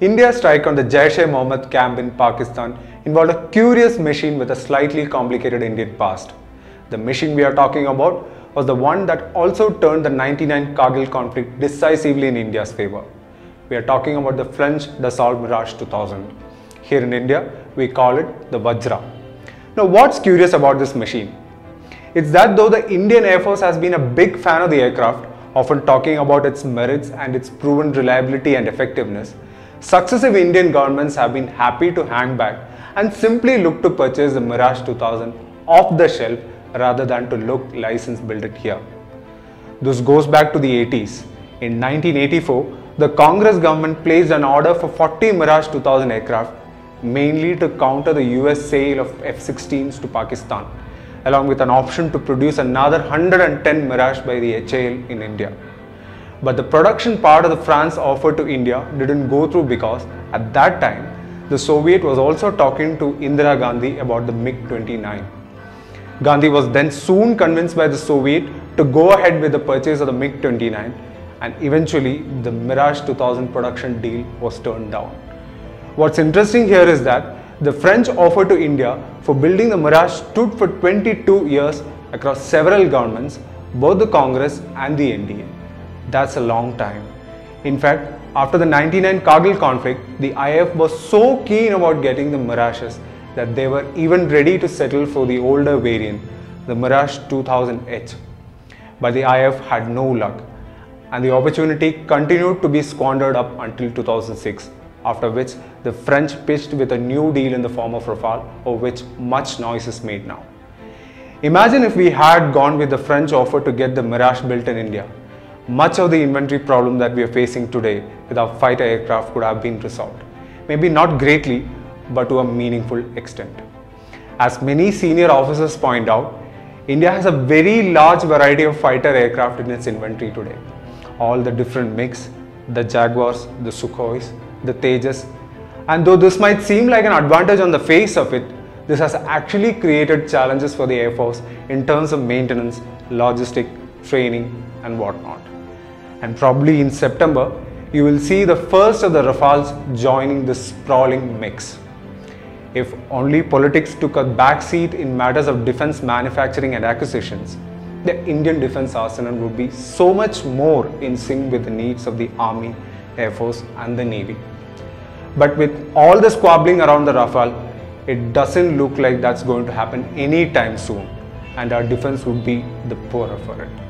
India's strike on the Jaish-e-Mohammed camp in Pakistan involved a curious machine with a slightly complicated Indian past. The machine we are talking about was the one that also turned the 99 Kargil conflict decisively in India's favor. We are talking about the French Dassault Mirage 2000. Here in India, we call it the Vajra. Now, what's curious about this machine? It's that though the Indian Air Force has been a big fan of the aircraft, often talking about its merits and its proven reliability and effectiveness, successive Indian governments have been happy to hang back and simply look to purchase the Mirage 2000 off the shelf rather than to look license build it here. This goes back to the 80s. In 1984, the Congress government placed an order for 40 Mirage 2000 aircraft, mainly to counter the US sale of F-16s to Pakistan, along with an option to produce another 110 Mirage by the HAL in India. But the production part of the France offer to India didn't go through because at that time the Soviet was also talking to Indira Gandhi about the MiG-29. Gandhi was then soon convinced by the Soviet to go ahead with the purchase of the MiG-29, and eventually the Mirage 2000 production deal was turned down. What's interesting here is that the French offer to India for building the Mirage stood for 22 years across several governments, both the Congress and the NDA. That's a long time. In fact, after the 99 Kargil conflict, the IAF was so keen about getting the Mirages that they were even ready to settle for the older variant, the Mirage 2000H. But the IAF had no luck, and the opportunity continued to be squandered up until 2006, after which the French pitched with a new deal in the form of Rafale, of which much noise is made now. Imagine if we had gone with the French offer to get the Mirage built in India. Much of the inventory problem that we are facing today with our fighter aircraft could have been resolved. Maybe not greatly, but to a meaningful extent. As many senior officers point out, India has a very large variety of fighter aircraft in its inventory today. All the different MiGs, the Jaguars, the Sukhois, the Tejas, and though this might seem like an advantage on the face of it, this has actually created challenges for the Air Force in terms of maintenance, logistic, training and whatnot. And probably in September, you will see the first of the Rafales joining this sprawling mix. If only politics took a backseat in matters of defense manufacturing and acquisitions, the Indian defense arsenal would be so much more in sync with the needs of the Army, Air Force and the Navy. But with all the squabbling around the Rafale, it doesn't look like that's going to happen anytime soon, and our defense would be the poorer for it.